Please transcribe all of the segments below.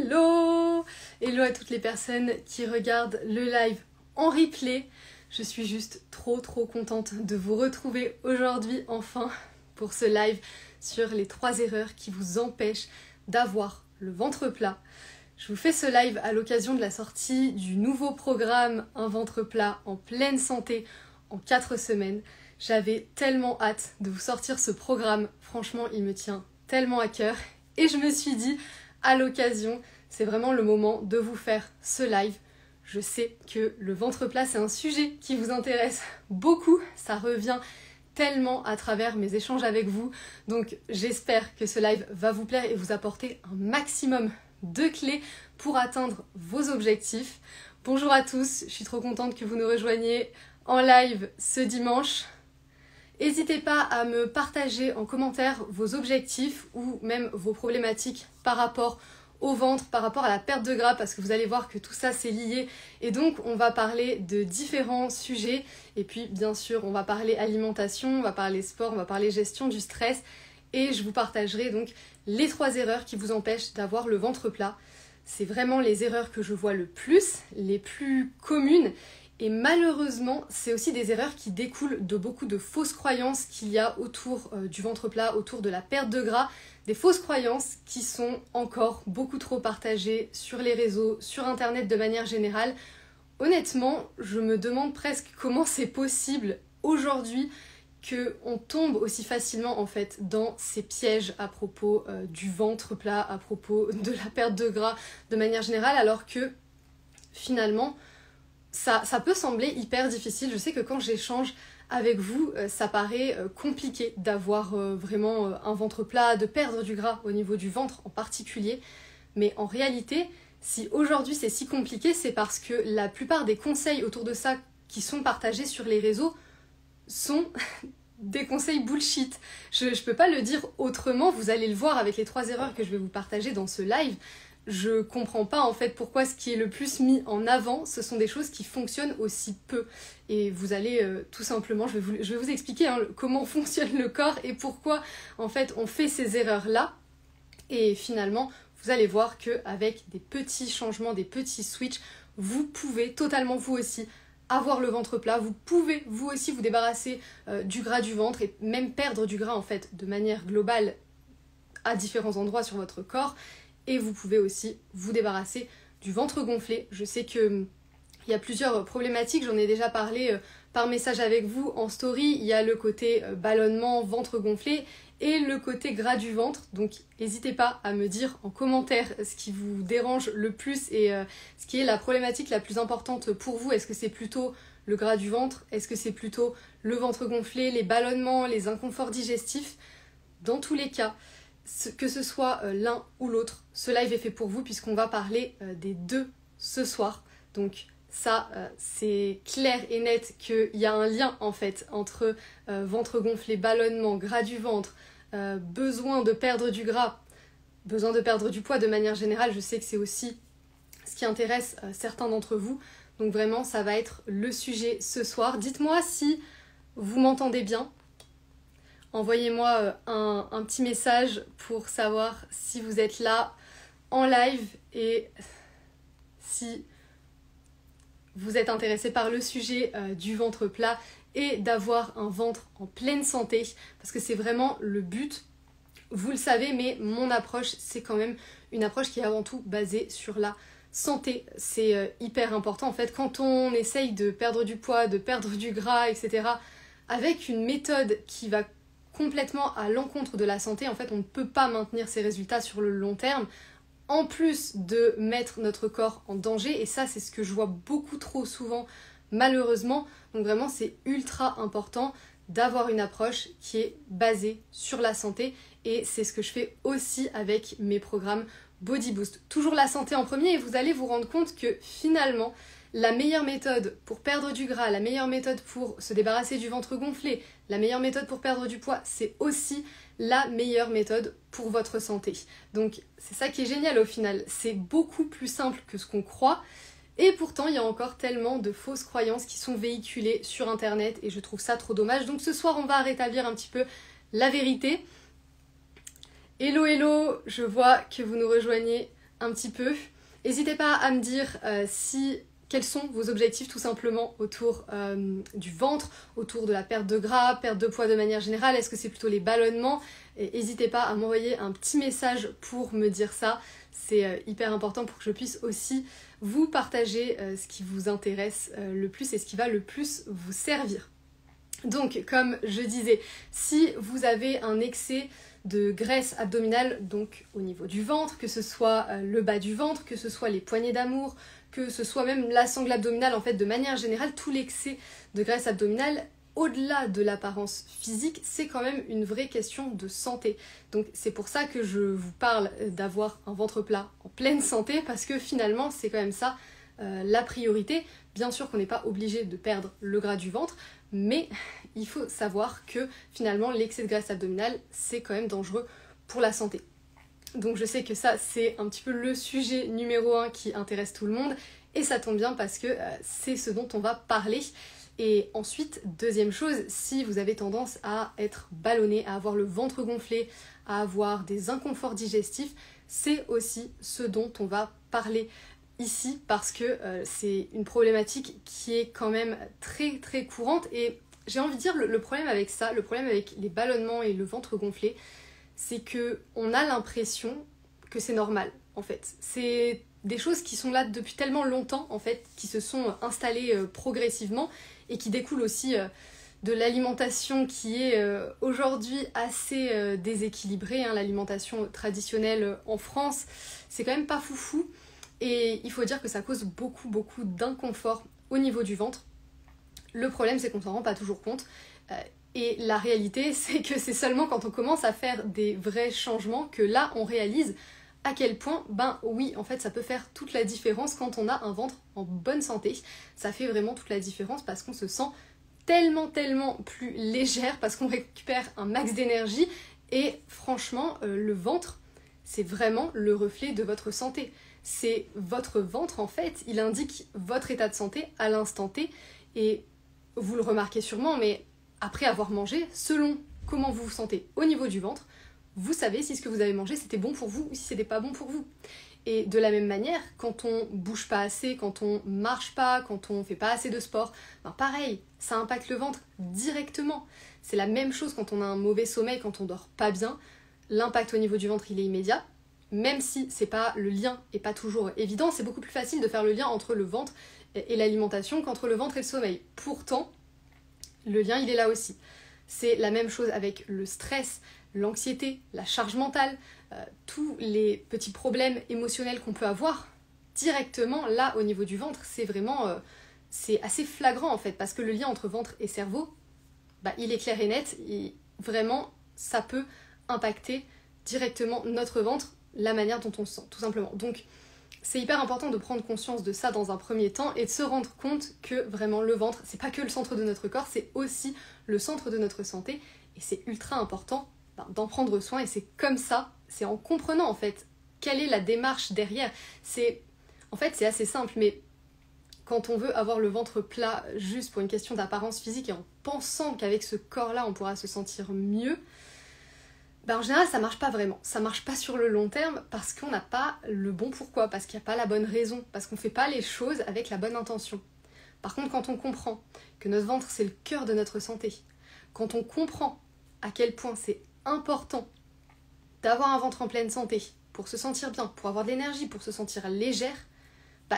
Hello! Hello à toutes les personnes qui regardent le live en replay. Je suis juste trop contente de vous retrouver aujourd'hui enfin pour ce live sur les 3 erreurs qui vous empêchent d'avoir le ventre plat. Je vous fais ce live à l'occasion de la sortie du nouveau programme Un ventre plat en pleine santé en 4 semaines. J'avais tellement hâte de vous sortir ce programme, franchement il me tient tellement à cœur et je me suis dit à l'occasion, c'est vraiment le moment de vous faire ce live. Je sais que le ventre plat c'est un sujet qui vous intéresse beaucoup, ça revient tellement à travers mes échanges avec vous, donc j'espère que ce live va vous plaire et vous apporter un maximum de clés pour atteindre vos objectifs. Bonjour à tous, je suis trop contente que vous nous rejoigniez en live ce dimanche. N'hésitez pas à me partager en commentaire vos objectifs ou même vos problématiques par rapport au ventre, par rapport à la perte de gras, parce que vous allez voir que tout ça c'est lié et donc on va parler de différents sujets et puis bien sûr on va parler alimentation, on va parler sport, on va parler gestion du stress et je vous partagerai donc les 3 erreurs qui vous empêchent d'avoir le ventre plat. C'est vraiment les erreurs que je vois le plus, les plus communes. Et malheureusement, c'est aussi des erreurs qui découlent de beaucoup de fausses croyances qu'il y a autour du ventre plat, autour de la perte de gras. Des fausses croyances qui sont encore beaucoup trop partagées sur les réseaux, sur internet de manière générale. Honnêtement, je me demande presque comment c'est possible aujourd'hui qu'on tombe aussi facilement en fait dans ces pièges à propos du ventre plat, à propos de la perte de gras de manière générale, alors que finalement, ça peut sembler hyper difficile. Je sais que quand j'échange avec vous, ça paraît compliqué d'avoir vraiment un ventre plat, de perdre du gras au niveau du ventre en particulier. Mais en réalité, si aujourd'hui c'est si compliqué, c'est parce que la plupart des conseils autour de ça qui sont partagés sur les réseaux sont des conseils bullshit. Je peux pas le dire autrement, vous allez le voir avec les 3 erreurs que je vais vous partager dans ce live. Je comprends pas en fait pourquoi ce qui est le plus mis en avant, ce sont des choses qui fonctionnent aussi peu. Et vous allez tout simplement, je vais vous expliquer comment fonctionne le corps et pourquoi en fait on fait ces erreurs-là. Et finalement, vous allez voir qu'avec des petits changements, des petits switches, vous pouvez totalement vous aussi avoir le ventre plat, vous pouvez vous aussi vous débarrasser du gras du ventre et même perdre du gras en fait de manière globale à différents endroits sur votre corps. Et vous pouvez aussi vous débarrasser du ventre gonflé. Je sais qu'il y a plusieurs problématiques, j'en ai déjà parlé par message avec vous en story. Il y a le côté ballonnement, ventre gonflé et le côté gras du ventre. Donc n'hésitez pas à me dire en commentaire ce qui vous dérange le plus et ce qui est la problématique la plus importante pour vous. Est-ce que c'est plutôt le gras du ventre? Est-ce que c'est plutôt le ventre gonflé, les ballonnements, les inconforts digestifs? Dans tous les cas, que ce soit l'un ou l'autre, ce live est fait pour vous puisqu'on va parler des 2 ce soir. Donc ça, c'est clair et net qu'il y a un lien en fait entre ventre gonflé, ballonnement, gras du ventre, besoin de perdre du gras, besoin de perdre du poids de manière générale. Je sais que c'est aussi ce qui intéresse certains d'entre vous. Donc vraiment, ça va être le sujet ce soir. Dites-moi si vous m'entendez bien. Envoyez-moi un petit message pour savoir si vous êtes là en live et si vous êtes intéressé par le sujet du ventre plat et d'avoir un ventre en pleine santé, parce que c'est vraiment le but. Vous le savez, mais mon approche, c'est quand même une approche qui est avant tout basée sur la santé. C'est hyper important en fait quand on essaye de perdre du poids, de perdre du gras, etc. avec une méthode qui va complètement à l'encontre de la santé, en fait on ne peut pas maintenir ces résultats sur le long terme, en plus de mettre notre corps en danger, et ça c'est ce que je vois beaucoup trop souvent malheureusement. Donc vraiment c'est ultra important d'avoir une approche qui est basée sur la santé, et c'est ce que je fais aussi avec mes programmes Body Boost. Toujours la santé en premier, et vous allez vous rendre compte que finalement la meilleure méthode pour perdre du gras, la meilleure méthode pour se débarrasser du ventre gonflé, la meilleure méthode pour perdre du poids, c'est aussi la meilleure méthode pour votre santé. Donc c'est ça qui est génial au final, c'est beaucoup plus simple que ce qu'on croit, et pourtant il y a encore tellement de fausses croyances qui sont véhiculées sur internet et je trouve ça trop dommage. Donc ce soir on va rétablir un petit peu la vérité. Hello hello, je vois que vous nous rejoignez un petit peu. N'hésitez pas à me dire quels sont vos objectifs tout simplement autour du ventre, autour de la perte de gras, perte de poids de manière générale. Est-ce que c'est plutôt les ballonnements? Et n'hésitez pas à m'envoyer un petit message pour me dire ça. C'est hyper important pour que je puisse aussi vous partager ce qui vous intéresse le plus et ce qui va le plus vous servir. Donc, comme je disais, si vous avez un excès de graisse abdominale, donc au niveau du ventre, que ce soit le bas du ventre, que ce soit les poignées d'amour, que ce soit même la sangle abdominale, en fait, de manière générale, tout l'excès de graisse abdominale, au-delà de l'apparence physique, c'est quand même une vraie question de santé. Donc c'est pour ça que je vous parle d'avoir un ventre plat en pleine santé, parce que finalement, c'est quand même ça la priorité. Bien sûr qu'on n'est pas obligé de perdre le gras du ventre, mais il faut savoir que finalement l'excès de graisse abdominale c'est quand même dangereux pour la santé. Donc je sais que ça c'est un petit peu le sujet numéro 1 qui intéresse tout le monde et ça tombe bien parce que c'est ce dont on va parler. Et ensuite, deuxième chose, si vous avez tendance à être ballonné, à avoir le ventre gonflé, à avoir des inconforts digestifs, c'est aussi ce dont on va parler ici parce que c'est une problématique qui est quand même très très courante et j'ai envie de dire le problème avec ça, le problème avec les ballonnements et le ventre gonflé, c'est que on a l'impression que c'est normal en fait. C'est des choses qui sont là depuis tellement longtemps en fait, qui se sont installées progressivement et qui découlent aussi de l'alimentation qui est aujourd'hui assez déséquilibrée, hein, l'alimentation traditionnelle en France, c'est quand même pas foufou. Et il faut dire que ça cause beaucoup d'inconfort au niveau du ventre. Le problème c'est qu'on s'en rend pas toujours compte. Et la réalité c'est que c'est seulement quand on commence à faire des vrais changements que là on réalise à quel point, ben oui, en fait ça peut faire toute la différence quand on a un ventre en bonne santé. Ça fait vraiment toute la différence parce qu'on se sent tellement plus légère, parce qu'on récupère un max d'énergie et franchement le ventre c'est vraiment le reflet de votre santé. C'est votre ventre en fait, il indique votre état de santé à l'instant T et vous le remarquez sûrement, mais après avoir mangé, selon comment vous vous sentez au niveau du ventre, vous savez si ce que vous avez mangé c'était bon pour vous ou si c'était pas bon pour vous. Et de la même manière, quand on bouge pas assez, quand on marche pas, quand on fait pas assez de sport, ben pareil, ça impacte le ventre directement. C'est la même chose quand on a un mauvais sommeil, quand on dort pas bien, l'impact au niveau du ventre il est immédiat. Même si c'est pas, le lien est pas toujours évident, c'est beaucoup plus facile de faire le lien entre le ventre et l'alimentation qu'entre le ventre et le sommeil. Pourtant, le lien il est là aussi. C'est la même chose avec le stress, l'anxiété, la charge mentale, tous les petits problèmes émotionnels qu'on peut avoir directement là au niveau du ventre, c'est vraiment c'est assez flagrant en fait, parce que le lien entre ventre et cerveau, bah, il est clair et net, et vraiment ça peut impacter directement notre ventre, la manière dont on se sent, tout simplement. Donc c'est hyper important de prendre conscience de ça dans un premier temps et de se rendre compte que vraiment le ventre, c'est pas que le centre de notre corps, c'est aussi le centre de notre santé et c'est ultra important d'en prendre soin et c'est comme ça, c'est en comprenant en fait quelle est la démarche derrière. En fait c'est assez simple, mais quand on veut avoir le ventre plat juste pour une question d'apparence physique et en pensant qu'avec ce corps-là on pourra se sentir mieux, en général ça marche pas vraiment, ça marche pas sur le long terme parce qu'on n'a pas le bon pourquoi, parce qu'il n'y a pas la bonne raison, parce qu'on fait pas les choses avec la bonne intention. Par contre quand on comprend que notre ventre c'est le cœur de notre santé, quand on comprend à quel point c'est important d'avoir un ventre en pleine santé pour se sentir bien, pour avoir de l'énergie, pour se sentir légère,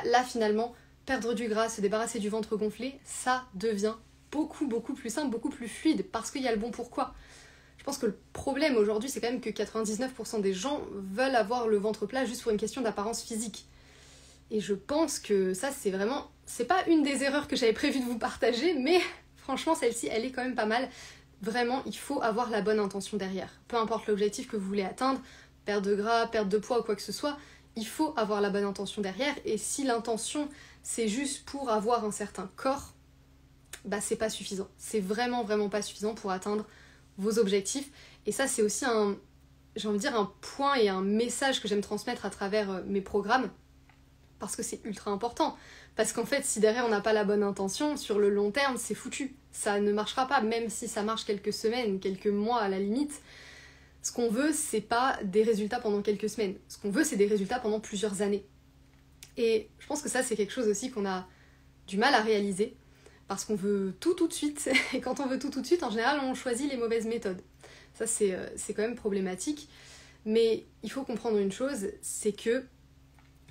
là finalement perdre du gras, se débarrasser du ventre gonflé, ça devient beaucoup plus simple, beaucoup plus fluide parce qu'il y a le bon pourquoi. Je pense que le problème aujourd'hui, c'est quand même que 99% des gens veulent avoir le ventre plat juste pour une question d'apparence physique. Et je pense que ça, c'est pas une des erreurs que j'avais prévu de vous partager, mais franchement, celle-ci, elle est quand même pas mal. Vraiment, il faut avoir la bonne intention derrière. Peu importe l'objectif que vous voulez atteindre, perte de gras, perte de poids ou quoi que ce soit, il faut avoir la bonne intention derrière. Et si l'intention, c'est juste pour avoir un certain corps, c'est pas suffisant. C'est vraiment pas suffisant pour atteindre vos objectifs. Et ça, c'est aussi un point et un message que j'aime transmettre à travers mes programmes, parce que c'est ultra important. Parce qu'en fait, si derrière on n'a pas la bonne intention, sur le long terme, c'est foutu. Ça ne marchera pas, même si ça marche quelques semaines, quelques mois à la limite. Ce qu'on veut, c'est pas des résultats pendant quelques semaines. Ce qu'on veut, c'est des résultats pendant plusieurs années. Et je pense que ça, c'est quelque chose aussi qu'on a du mal à réaliser, parce qu'on veut tout de suite. Et quand on veut tout de suite, en général, on choisit les mauvaises méthodes. Ça, c'est quand même problématique. Mais il faut comprendre une chose, c'est que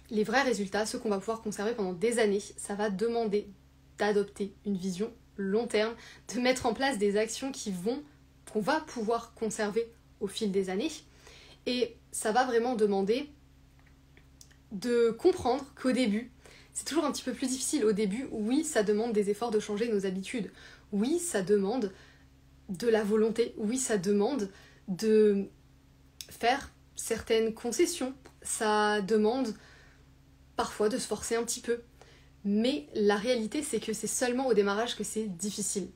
les vrais résultats, ceux qu'on va pouvoir conserver pendant des années, ça va demander d'adopter une vision long terme, de mettre en place des actions qu'on va pouvoir conserver au fil des années. Et ça va vraiment demander de comprendre qu'au début, c'est toujours un petit peu plus difficile. Au début, oui, ça demande des efforts de changer nos habitudes. Oui, ça demande de la volonté. Oui, ça demande de faire certaines concessions. Ça demande parfois de se forcer un petit peu. Mais la réalité, c'est que c'est seulement au démarrage que c'est difficile.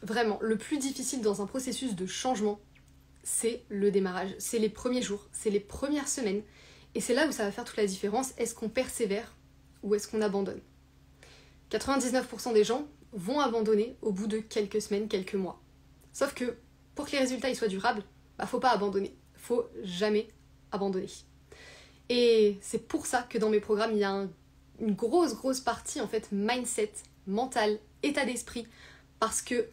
Vraiment, le plus difficile dans un processus de changement, c'est le démarrage. C'est les premiers jours, c'est les premières semaines. Et c'est là où ça va faire toute la différence. Est-ce qu'on persévère ou est-ce qu'on abandonne ? 99% des gens vont abandonner au bout de quelques semaines, quelques mois. Sauf que pour que les résultats ils soient durables, faut pas abandonner. Faut jamais abandonner. Et c'est pour ça que dans mes programmes, il y a une grosse partie en fait mindset, mental, état d'esprit, parce que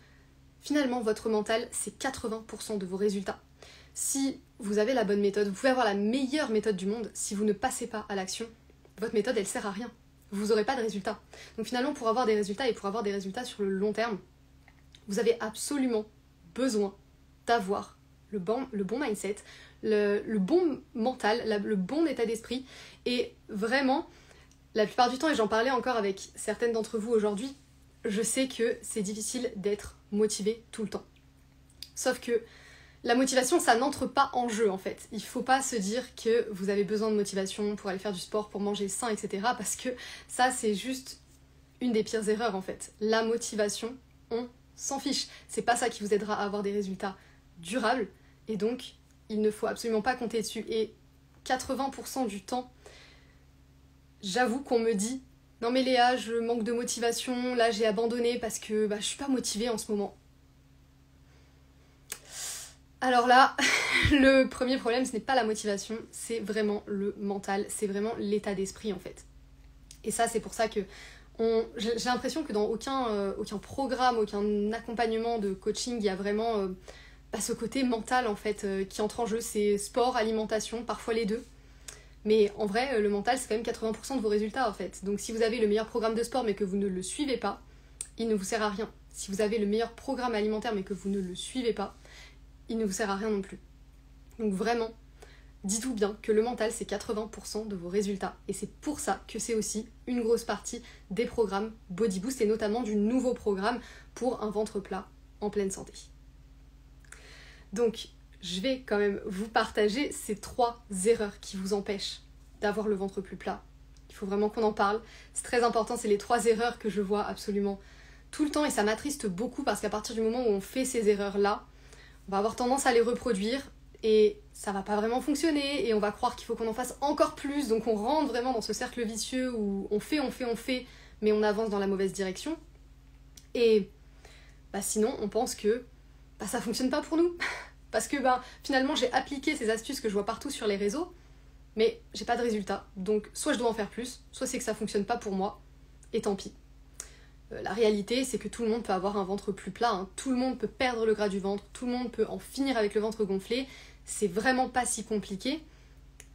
finalement votre mental c'est 80% de vos résultats. Si vous avez la bonne méthode, vous pouvez avoir la meilleure méthode du monde, si vous ne passez pas à l'action, votre méthode elle sert à rien. Vous n'aurez pas de résultats. Donc finalement pour avoir des résultats et pour avoir des résultats sur le long terme, vous avez absolument besoin d'avoir le bon mindset, le bon mental, le bon état d'esprit. Et vraiment, la plupart du temps, et j'en parlais encore avec certaines d'entre vous aujourd'hui, je sais que c'est difficile d'être motivé tout le temps. Sauf que la motivation, ça n'entre pas en jeu en fait. Il faut pas se dire que vous avez besoin de motivation pour aller faire du sport, pour manger sain, etc. Parce que ça, c'est juste une des pires erreurs en fait. La motivation, on s'en fiche. C'est pas ça qui vous aidera à avoir des résultats durables. Et donc, il ne faut absolument pas compter dessus. Et 80% du temps, j'avoue qu'on me dit « Non mais Léa, je manque de motivation, là j'ai abandonné parce que je suis pas motivée en ce moment. » Alors là, le premier problème, ce n'est pas la motivation, c'est vraiment le mental, c'est vraiment l'état d'esprit en fait. Et ça, c'est pour ça que j'ai l'impression que dans aucun programme, aucun accompagnement de coaching, il y a vraiment ce côté mental en fait qui entre en jeu. C'est sport, alimentation, parfois les deux. Mais en vrai, le mental, c'est quand même 80% de vos résultats en fait. Donc si vous avez le meilleur programme de sport mais que vous ne le suivez pas, il ne vous sert à rien. Si vous avez le meilleur programme alimentaire mais que vous ne le suivez pas, il ne vous sert à rien non plus. Donc vraiment, dites-vous bien que le mental, c'est 80% de vos résultats. Et c'est pour ça que c'est aussi une grosse partie des programmes Body Boost et notamment du nouveau programme pour un ventre plat en pleine santé. Donc, je vais quand même vous partager ces 3 erreurs qui vous empêchent d'avoir le ventre plus plat. Il faut vraiment qu'on en parle. C'est très important, c'est les 3 erreurs que je vois absolument tout le temps et ça m'attriste beaucoup parce qu'à partir du moment où on fait ces erreurs-là, on va avoir tendance à les reproduire et ça va pas vraiment fonctionner et on va croire qu'il faut qu'on en fasse encore plus, donc on rentre vraiment dans ce cercle vicieux où on fait, mais on avance dans la mauvaise direction. Et sinon, on pense que ça fonctionne pas pour nous. Parce que finalement, j'ai appliqué ces astuces que je vois partout sur les réseaux, mais j'ai pas de résultat. Donc soit je dois en faire plus, soit c'est que ça fonctionne pas pour moi, et tant pis. La réalité, c'est que tout le monde peut avoir un ventre plus plat, hein. Tout le monde peut perdre le gras du ventre, tout le monde peut en finir avec le ventre gonflé, c'est vraiment pas si compliqué.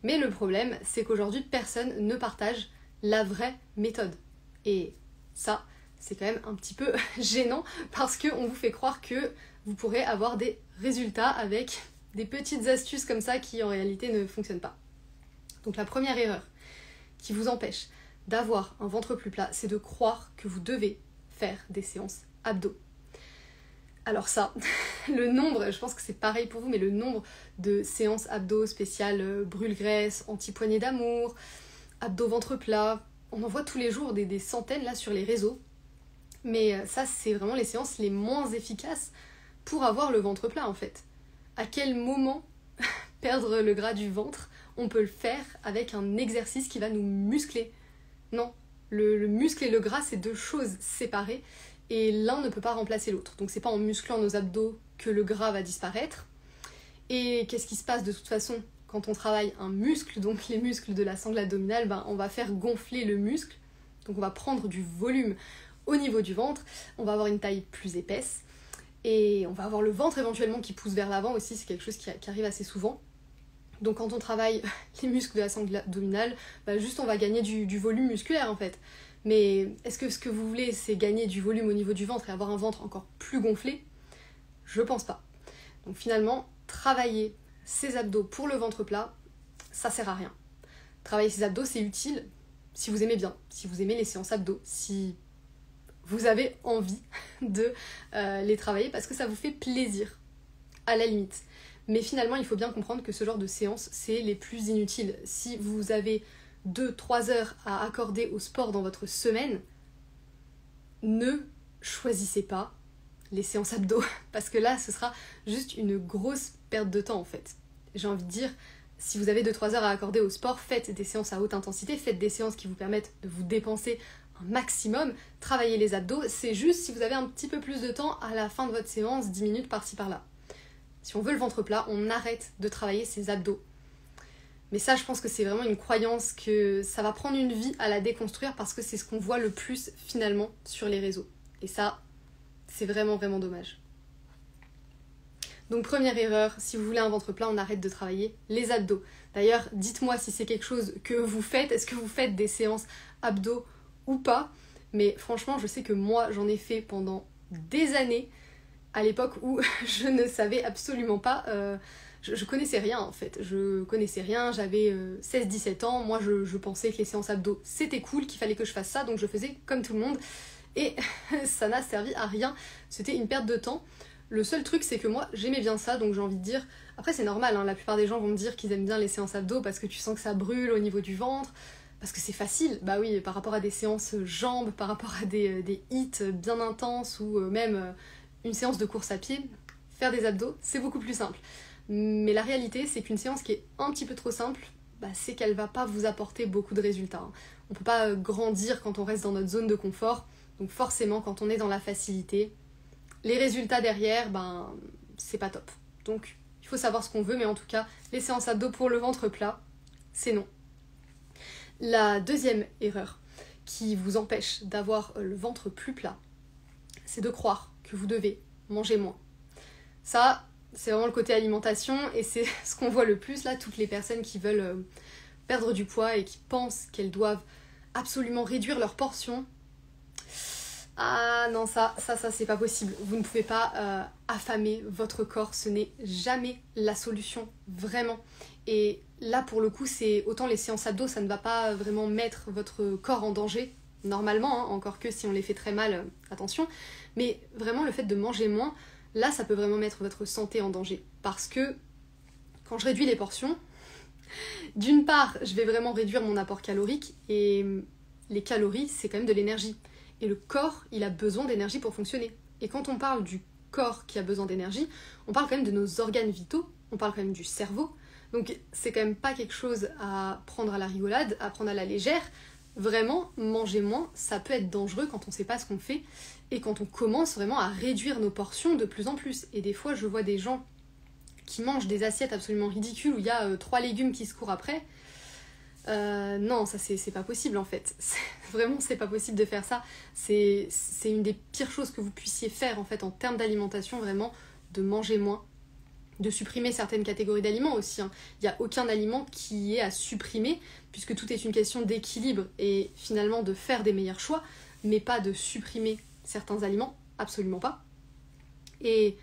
Mais le problème, c'est qu'aujourd'hui, personne ne partage la vraie méthode. Et ça, c'est quand même un petit peu gênant, parce qu'on vous fait croire que vous pourrez avoir des résultats avec des petites astuces comme ça qui en réalité ne fonctionnent pas. Donc la première erreur qui vous empêche d'avoir un ventre plus plat, c'est de croire que vous devez faire des séances abdos. Alors ça, le nombre, je pense que c'est pareil pour vous, mais le nombre de séances abdos spéciales brûle-graisse, anti-poignée d'amour, abdos ventre plat, on en voit tous les jours des centaines là sur les réseaux. Mais ça, c'est vraiment les séances les moins efficaces pour avoir le ventre plat en fait. À quel moment perdre le gras du ventre, on peut le faire avec un exercice qui va nous muscler? Non, le muscle et le gras, c'est 2 choses séparées et l'un ne peut pas remplacer l'autre. Donc c'est pas en musclant nos abdos que le gras va disparaître Et qu'est-ce qui se passe de toute façon quand on travaille un muscle, donc les muscles de la sangle abdominale, on va faire gonfler le muscle, donc on va prendre du volume au niveau du ventre, on va avoir une taille plus épaisse, et on va avoir le ventre éventuellement qui pousse vers l'avant aussi, c'est quelque chose qui arrive assez souvent. Donc quand on travaille les muscles de la sangle abdominale, juste on va gagner du volume musculaire en fait. Mais est-ce que ce que vous voulez c'est gagner du volume au niveau du ventre et avoir un ventre encore plus gonflé? Je pense pas. Donc finalement, travailler ses abdos pour le ventre plat, ça sert à rien. Travailler ses abdos, c'est utile si vous aimez bien, si vous aimez les séances abdos, si vous avez envie de les travailler parce que ça vous fait plaisir, à la limite. Mais finalement, il faut bien comprendre que ce genre de séances, c'est les plus inutiles. Si vous avez 2-3 heures à accorder au sport dans votre semaine, ne choisissez pas les séances abdos, parce que là, ce sera juste une grosse perte de temps en fait. J'ai envie de dire, si vous avez 2-3 heures à accorder au sport, faites des séances à haute intensité, faites des séances qui vous permettent de vous dépenser un maximum, travaillez les abdos, c'est juste si vous avez un petit peu plus de temps à la fin de votre séance, 10 minutes par-ci par-là. Si on veut le ventre plat, on arrête de travailler ses abdos. Mais ça, je pense que c'est vraiment une croyance que ça va prendre une vie à la déconstruire parce que c'est ce qu'on voit le plus finalement sur les réseaux. Et ça, c'est vraiment vraiment dommage. Donc première erreur, si vous voulez un ventre plat, on arrête de travailler les abdos. D'ailleurs, dites-moi si c'est quelque chose que vous faites, est-ce que vous faites des séances abdos ou pas? Mais franchement, je sais que moi, j'en ai fait pendant des années, à l'époque où je ne savais absolument pas, je connaissais rien en fait, je connaissais rien, j'avais 16-17 ans, moi je pensais que les séances abdos c'était cool, qu'il fallait que je fasse ça, donc je faisais comme tout le monde, et ça n'a servi à rien, c'était une perte de temps. Le seul truc c'est que moi j'aimais bien ça, donc j'ai envie de dire, après c'est normal, hein, la plupart des gens vont me dire qu'ils aiment bien les séances abdos parce que tu sens que ça brûle au niveau du ventre, parce que c'est facile, bah oui, par rapport à des séances jambes, par rapport à des hits bien intenses ou même une séance de course à pied, faire des abdos c'est beaucoup plus simple. Mais la réalité c'est qu'une séance qui est un petit peu trop simple, c'est qu'elle va pas vous apporter beaucoup de résultats, hein. On peut pas grandir quand on reste dans notre zone de confort, donc forcément quand on est dans la facilité, les résultats derrière, c'est pas top. Donc il faut savoir ce qu'on veut, mais en tout cas, les séances abdos pour le ventre plat, c'est non. La deuxième erreur qui vous empêche d'avoir le ventre plus plat, c'est de croire que vous devez manger moins. Ça, c'est vraiment le côté alimentation et c'est ce qu'on voit le plus là, toutes les personnes qui veulent perdre du poids et qui pensent qu'elles doivent absolument réduire leurs portions. Ah non, ça c'est pas possible. Vous ne pouvez pas affamer votre corps, ce n'est jamais la solution, vraiment. Et là pour le coup, c'est autant les séances abdos, ça ne va pas vraiment mettre votre corps en danger, normalement, hein, encore que si on les fait très mal, attention. Mais vraiment le fait de manger moins, là ça peut vraiment mettre votre santé en danger. Parce que quand je réduis les portions, d'une part, je vais vraiment réduire mon apport calorique et les calories, c'est quand même de l'énergie. Et le corps, il a besoin d'énergie pour fonctionner. Et quand on parle du corps qui a besoin d'énergie, on parle quand même de nos organes vitaux, on parle quand même du cerveau. Donc c'est quand même pas quelque chose à prendre à la rigolade, à prendre à la légère. Vraiment, manger moins, ça peut être dangereux quand on sait pas ce qu'on fait et quand on commence vraiment à réduire nos portions de plus en plus. Et des fois, je vois des gens qui mangent des assiettes absolument ridicules où il y a 3 légumes qui se courent après. Non, ça c'est pas possible en fait. Vraiment, c'est pas possible de faire ça. C'est une des pires choses que vous puissiez faire en fait en termes d'alimentation, vraiment, de manger moins, de supprimer certaines catégories d'aliments aussi, hein. Il n'y a aucun aliment qui est à supprimer, puisque tout est une question d'équilibre et finalement de faire des meilleurs choix, mais pas de supprimer certains aliments, absolument pas. Et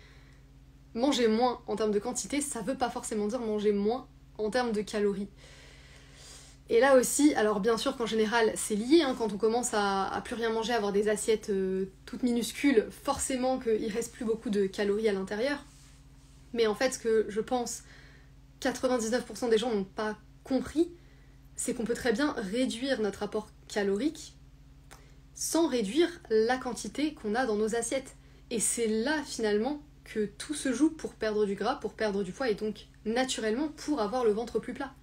manger moins en termes de quantité, ça veut pas forcément dire manger moins en termes de calories. Et là aussi, alors bien sûr qu'en général c'est lié, hein, quand on commence à plus rien manger, à avoir des assiettes toutes minuscules, forcément qu'il reste plus beaucoup de calories à l'intérieur. Mais en fait, ce que je pense 99% des gens n'ont pas compris, c'est qu'on peut très bien réduire notre apport calorique sans réduire la quantité qu'on a dans nos assiettes. Et c'est là finalement que tout se joue pour perdre du gras, pour perdre du poids et donc naturellement pour avoir le ventre plus plat.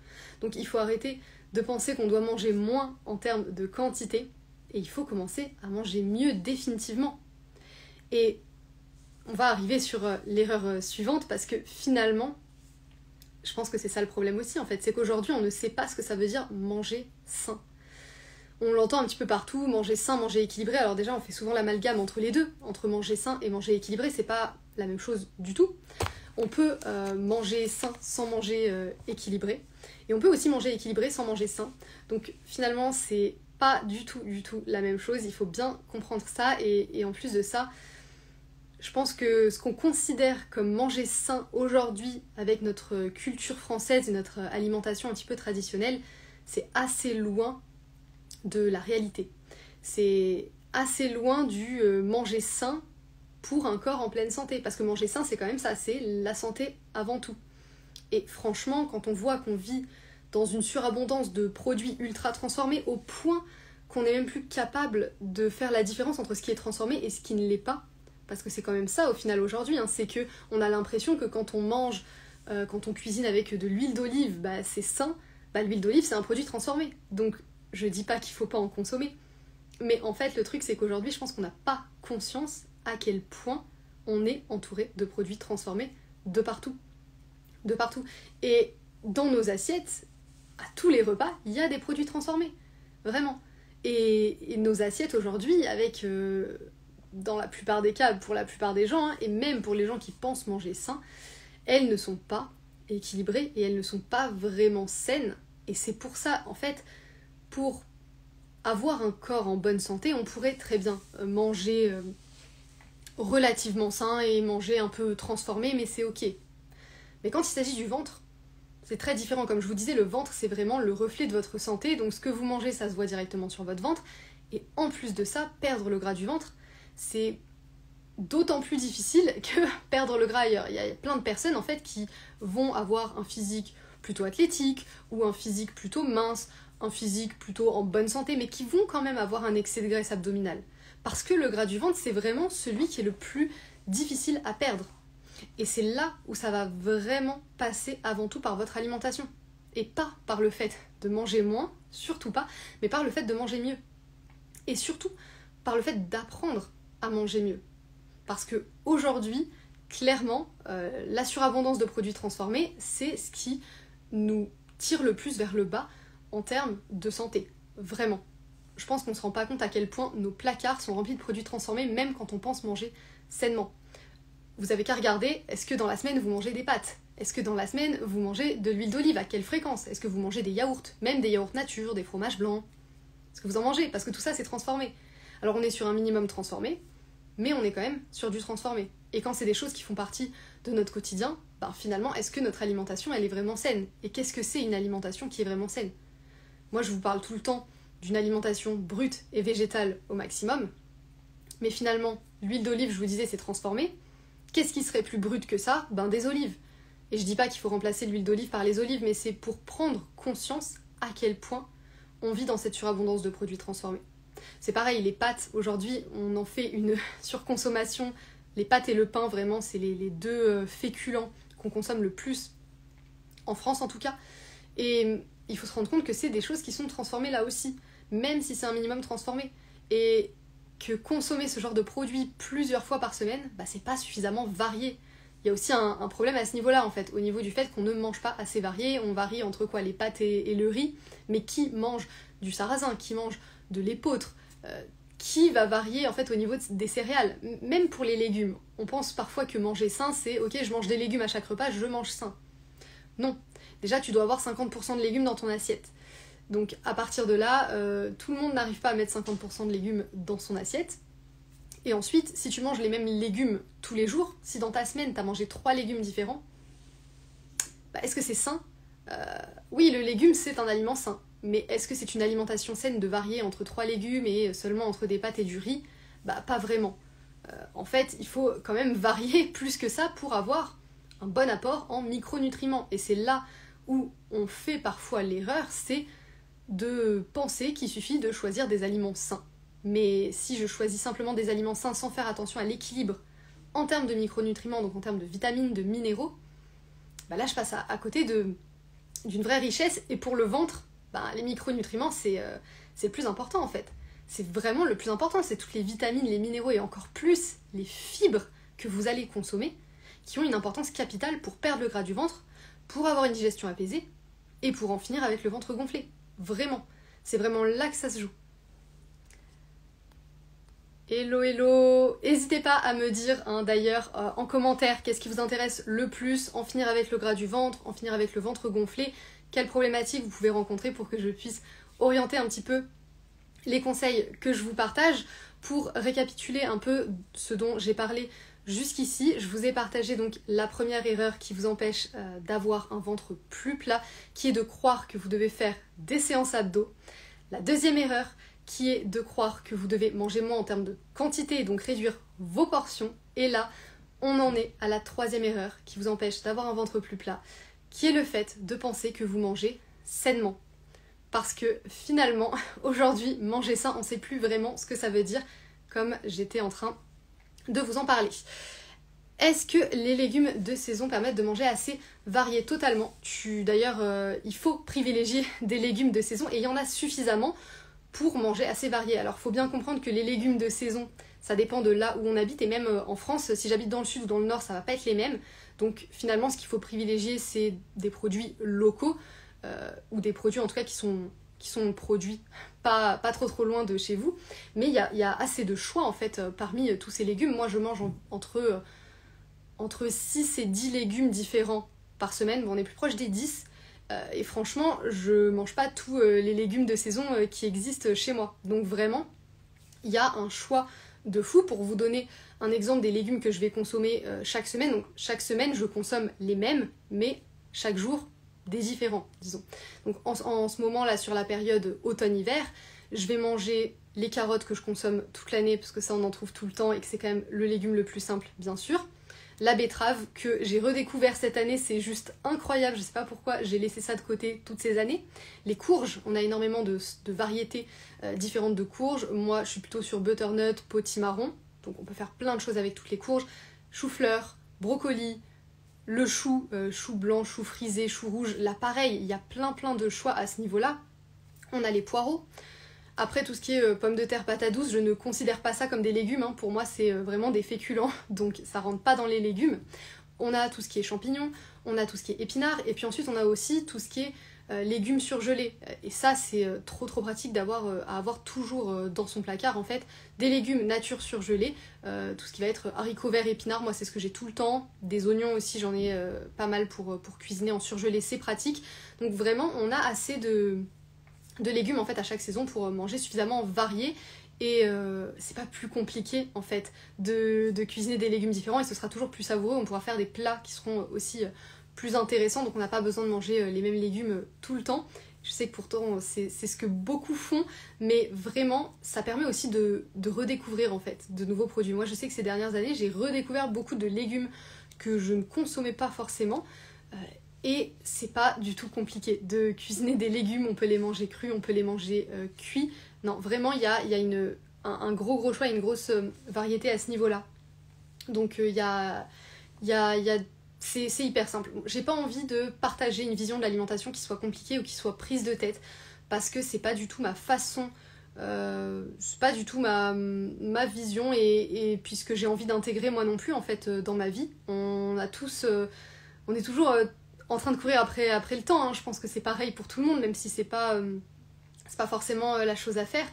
Donc il faut arrêter de penser qu'on doit manger moins en termes de quantité et il faut commencer à manger mieux définitivement. Et on va arriver sur l'erreur suivante parce que finalement, je pense que c'est ça le problème aussi en fait, c'est qu'aujourd'hui on ne sait pas ce que ça veut dire manger sain. On l'entend un petit peu partout, manger sain, manger équilibré. Alors déjà, on fait souvent l'amalgame entre les deux. Entre manger sain et manger équilibré, c'est pas la même chose du tout. On peut manger sain sans manger équilibré. Et on peut aussi manger équilibré sans manger sain. Donc finalement, c'est pas du tout la même chose. Il faut bien comprendre ça. Et en plus de ça, je pense que ce qu'on considère comme manger sain aujourd'hui avec notre culture française et notre alimentation un petit peu traditionnelle, c'est assez loin de la réalité. C'est assez loin du manger sain pour un corps en pleine santé. Parce que manger sain, c'est quand même ça, c'est la santé avant tout. Et franchement, quand on voit qu'on vit dans une surabondance de produits ultra transformés au point qu'on n'est même plus capable de faire la différence entre ce qui est transformé et ce qui ne l'est pas, parce que c'est quand même ça au final aujourd'hui, hein, c'est qu'on a l'impression que quand on mange, quand on cuisine avec de l'huile d'olive, bah, c'est sain, bah, l'huile d'olive c'est un produit transformé. Donc je dis pas qu'il faut pas en consommer, mais en fait le truc c'est qu'aujourd'hui je pense qu'on n'a pas conscience à quel point on est entouré de produits transformés de partout. De partout. Et dans nos assiettes, à tous les repas, il y a des produits transformés. Vraiment. Et nos assiettes aujourd'hui, avec, dans la plupart des cas, pour la plupart des gens, hein, et même pour les gens qui pensent manger sain, elles ne sont pas équilibrées et elles ne sont pas vraiment saines. Et c'est pour ça, en fait, pour avoir un corps en bonne santé, on pourrait très bien manger relativement sain et manger un peu transformé, mais c'est ok. Mais quand il s'agit du ventre, c'est très différent. Comme je vous disais, le ventre, c'est vraiment le reflet de votre santé. Donc ce que vous mangez, ça se voit directement sur votre ventre. Et en plus de ça, perdre le gras du ventre, c'est d'autant plus difficile que perdre le gras ailleurs. Il y a plein de personnes, en fait, qui vont avoir un physique plutôt athlétique ou un physique plutôt mince, un physique plutôt en bonne santé, mais qui vont quand même avoir un excès de graisse abdominale. Parce que le gras du ventre, c'est vraiment celui qui est le plus difficile à perdre. Et c'est là où ça va vraiment passer avant tout par votre alimentation. Et pas par le fait de manger moins, surtout pas, mais par le fait de manger mieux. Et surtout par le fait d'apprendre à manger mieux. Parce que aujourd'hui, clairement, la surabondance de produits transformés, c'est ce qui nous tire le plus vers le bas en termes de santé. Vraiment. Je pense qu'on ne se rend pas compte à quel point nos placards sont remplis de produits transformés, même quand on pense manger sainement. Vous avez qu'à regarder, est-ce que dans la semaine vous mangez des pâtes? Est-ce que dans la semaine vous mangez de l'huile d'olive? À quelle fréquence? Est-ce que vous mangez des yaourts? Même des yaourts nature, des fromages blancs? Est-ce que vous en mangez? Parce que tout ça c'est transformé. Alors on est sur un minimum transformé, mais on est quand même sur du transformé. Et quand c'est des choses qui font partie de notre quotidien, ben finalement, est-ce que notre alimentation elle est vraiment saine? Et qu'est-ce que c'est une alimentation qui est vraiment saine? Moi je vous parle tout le temps d'une alimentation brute et végétale au maximum, mais finalement, l'huile d'olive, je vous disais, c'est transformé. Qu'est-ce qui serait plus brut que ça? Ben des olives. Et je dis pas qu'il faut remplacer l'huile d'olive par les olives, mais c'est pour prendre conscience à quel point on vit dans cette surabondance de produits transformés. C'est pareil, les pâtes, aujourd'hui, on en fait une surconsommation. Les pâtes et le pain, vraiment, c'est les deux féculents qu'on consomme le plus, en France en tout cas. Et il faut se rendre compte que c'est des choses qui sont transformées là aussi, même si c'est un minimum transformé. Et que consommer ce genre de produits plusieurs fois par semaine, bah, c'est pas suffisamment varié. Il y a aussi un problème à ce niveau-là, en fait, au niveau du fait qu'on ne mange pas assez varié. On varie entre quoi, les pâtes et le riz, mais qui mange du sarrasin, qui mange de l'épeautre, qui va varier en fait au niveau des céréales, même pour les légumes. On pense parfois que manger sain, c'est ok, je mange des légumes à chaque repas, je mange sain. Non, déjà tu dois avoir 50% de légumes dans ton assiette. Donc à partir de là, tout le monde n'arrive pas à mettre 50% de légumes dans son assiette. Et ensuite, si tu manges les mêmes légumes tous les jours, si dans ta semaine tu as mangé 3 légumes différents, bah, est-ce que c'est sain? Oui, le légume c'est un aliment sain. Mais est-ce que c'est une alimentation saine de varier entre 3 légumes et seulement entre des pâtes et du riz? Bah pas vraiment. En fait, il faut quand même varier plus que ça pour avoir un bon apport en micronutriments. Et c'est là où on fait parfois l'erreur, c'est de penser qu'il suffit de choisir des aliments sains. Mais si je choisis simplement des aliments sains sans faire attention à l'équilibre en termes de micronutriments, donc en termes de vitamines, de minéraux, bah là je passe à côté d'une vraie richesse. Et pour le ventre, bah, les micronutriments c'est le plus important en fait. C'est vraiment le plus important, c'est toutes les vitamines, les minéraux et encore plus les fibres que vous allez consommer qui ont une importance capitale pour perdre le gras du ventre, pour avoir une digestion apaisée et pour en finir avec le ventre gonflé. Vraiment, c'est vraiment là que ça se joue. Hello hello, n'hésitez pas à me dire d'ailleurs en commentaire qu'est-ce qui vous intéresse le plus, en finir avec le gras du ventre, en finir avec le ventre gonflé, quelles problématiques vous pouvez rencontrer pour que je puisse orienter un petit peu les conseils que je vous partage. Pour récapituler un peu ce dont j'ai parlé jusqu'ici, je vous ai partagé donc la première erreur qui vous empêche d'avoir un ventre plus plat, qui est de croire que vous devez faire des séances abdos. La deuxième erreur, qui est de croire que vous devez manger moins en termes de quantité et donc réduire vos portions. Et là, on en est à la troisième erreur qui vous empêche d'avoir un ventre plus plat, qui est le fait de penser que vous mangez sainement. Parce que finalement, aujourd'hui, manger sain, on ne sait plus vraiment ce que ça veut dire, comme j'étais en train de vous en parler. Est-ce que les légumes de saison permettent de manger assez varié? Totalement. D'ailleurs, il faut privilégier des légumes de saison et il y en a suffisamment pour manger assez varié. Alors, il faut bien comprendre que les légumes de saison, ça dépend de là où on habite, et même en France, si j'habite dans le sud ou dans le nord, ça va pas être les mêmes. Donc, finalement, ce qu'il faut privilégier, c'est des produits locaux, ou des produits, en tout cas, qui sont produits pas trop loin de chez vous. Mais il y a assez de choix, en fait, parmi tous ces légumes. Moi, je mange entre 6 et 10 légumes différents par semaine. Bon, on est plus proche des 10. Et franchement, je mange pas tous les légumes de saison qui existent chez moi. Donc vraiment, il y a un choix de fou. Pour vous donner un exemple des légumes que je vais consommer chaque semaine. Donc chaque semaine, je consomme les mêmes, mais chaque jour, des différents, disons. Donc en ce moment, là, sur la période automne-hiver, je vais manger les carottes que je consomme toute l'année, parce que ça, on en trouve tout le temps et que c'est quand même le légume le plus simple, bien sûr. La betterave que j'ai redécouvert cette année, c'est juste incroyable, je sais pas pourquoi j'ai laissé ça de côté toutes ces années. Les courges, on a énormément de variétés différentes de courges. Moi, je suis plutôt sur butternut, potimarron, donc on peut faire plein de choses avec toutes les courges. Chou-fleur, brocoli, le chou, chou blanc, chou frisé, chou rouge, là pareil, il y a plein de choix à ce niveau-là. On a les poireaux. Après, tout ce qui est pommes de terre, patates douces, je ne considère pas ça comme des légumes. Hein. Pour moi, c'est vraiment des féculents, donc ça rentre pas dans les légumes. On a tout ce qui est champignons, on a tout ce qui est épinards, et puis ensuite on a aussi tout ce qui est légumes surgelés. Et ça, c'est trop pratique à avoir toujours dans son placard, en fait. Des légumes nature surgelés, tout ce qui va être haricots verts, épinards, moi c'est ce que j'ai tout le temps. Des oignons aussi, j'en ai pas mal pour cuisiner en surgelé, c'est pratique. Donc vraiment, on a assez de légumes en fait à chaque saison pour manger suffisamment varié, et c'est pas plus compliqué en fait de cuisiner des légumes différents, et ce sera toujours plus savoureux. On pourra faire des plats qui seront aussi plus intéressants, donc on n'a pas besoin de manger les mêmes légumes tout le temps. Je sais que pourtant c'est ce que beaucoup font, mais vraiment ça permet aussi de redécouvrir en fait de nouveaux produits. Moi je sais que ces dernières années j'ai redécouvert beaucoup de légumes que je ne consommais pas forcément. Et c'est pas du tout compliqué de cuisiner des légumes, on peut les manger crus, on peut les manger cuits. Non, vraiment, il y a un gros choix et une grosse variété à ce niveau-là. Donc c'est hyper simple. J'ai pas envie de partager une vision de l'alimentation qui soit compliquée ou qui soit prise de tête, parce que c'est pas du tout ma façon, c'est pas du tout ma vision, et puis ce que j'ai envie d'intégrer moi non plus en fait dans ma vie. On est toujours en train de courir après le temps, hein. Je pense que c'est pareil pour tout le monde, même si c'est pas forcément la chose à faire.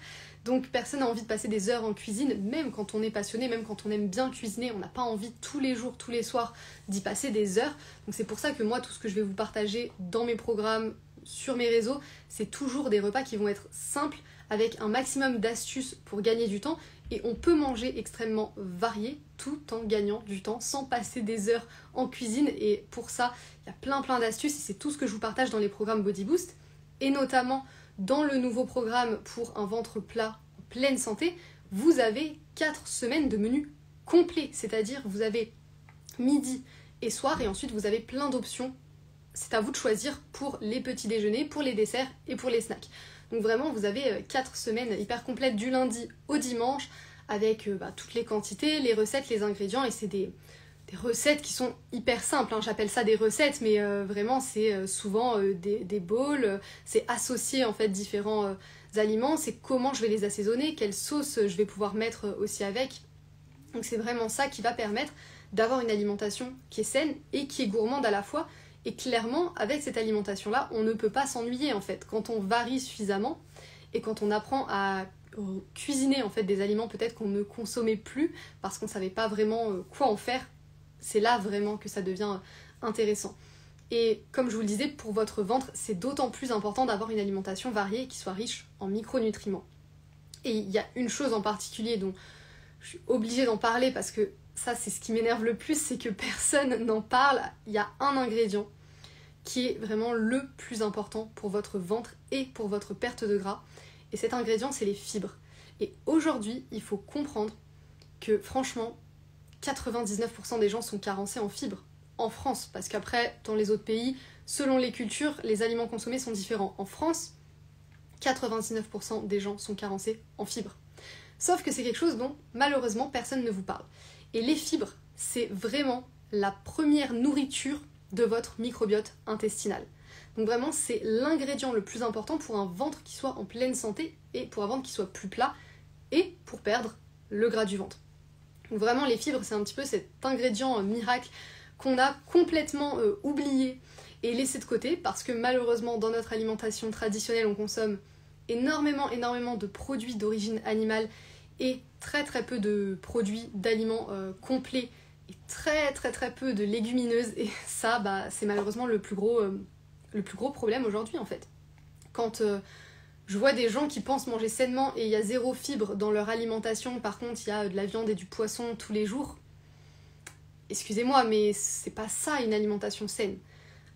Donc personne n'a envie de passer des heures en cuisine, même quand on est passionné, même quand on aime bien cuisiner, on n'a pas envie tous les jours, tous les soirs d'y passer des heures. Donc c'est pour ça que moi, tout ce que je vais vous partager dans mes programmes, sur mes réseaux, c'est toujours des repas qui vont être simples, avec un maximum d'astuces pour gagner du temps. Et on peut manger extrêmement varié tout en gagnant du temps, sans passer des heures en cuisine. Et pour ça, il y a plein d'astuces, et c'est tout ce que je vous partage dans les programmes Body Boost. Et notamment dans le nouveau programme pour un ventre plat en pleine santé, vous avez 4 semaines de menu complet. C'est-à-dire vous avez midi et soir, et ensuite vous avez plein d'options. C'est à vous de choisir pour les petits déjeuners, pour les desserts et pour les snacks. Donc vraiment, vous avez 4 semaines hyper complètes du lundi au dimanche, avec toutes les quantités, les recettes, les ingrédients, et c'est des recettes qui sont hyper simples, hein. J'appelle ça des recettes, mais vraiment c'est souvent des bowls, c'est associer en fait différents aliments, c'est comment je vais les assaisonner, quelle sauce je vais pouvoir mettre aussi avec. Donc c'est vraiment ça qui va permettre d'avoir une alimentation qui est saine et qui est gourmande à la fois, Et clairement, avec cette alimentation-là, on ne peut pas s'ennuyer en fait. Quand on varie suffisamment et quand on apprend à cuisiner en fait des aliments peut-être qu'on ne consommait plus parce qu'on ne savait pas vraiment quoi en faire, c'est là vraiment que ça devient intéressant. Et comme je vous le disais, pour votre ventre, c'est d'autant plus important d'avoir une alimentation variée qui soit riche en micronutriments. Et il y a une chose en particulier dont je suis obligée d'en parler parce que ça c'est ce qui m'énerve le plus, c'est que personne n'en parle. Il y a un ingrédient qui est vraiment le plus important pour votre ventre et pour votre perte de gras. Et cet ingrédient, c'est les fibres. Et aujourd'hui, il faut comprendre que franchement, 99% des gens sont carencés en fibres en France. Parce qu'après, dans les autres pays, selon les cultures, les aliments consommés sont différents. En France, 99% des gens sont carencés en fibres. Sauf que c'est quelque chose dont, malheureusement, personne ne vous parle. Et les fibres, c'est vraiment la première nourriture de votre microbiote intestinal. Donc vraiment, c'est l'ingrédient le plus important pour un ventre qui soit en pleine santé et pour un ventre qui soit plus plat et pour perdre le gras du ventre. Donc vraiment, les fibres, c'est un petit peu cet ingrédient miracle qu'on a complètement oublié et laissé de côté parce que malheureusement, dans notre alimentation traditionnelle, on consomme énormément de produits d'origine animale et très peu de produits d'aliments complets et très peu de légumineuses. Et ça, c'est malheureusement le plus gros problème aujourd'hui en fait. Quand je vois des gens qui pensent manger sainement et il y a zéro fibre dans leur alimentation, par contre il y a de la viande et du poisson tous les jours, excusez-moi, mais c'est pas ça une alimentation saine.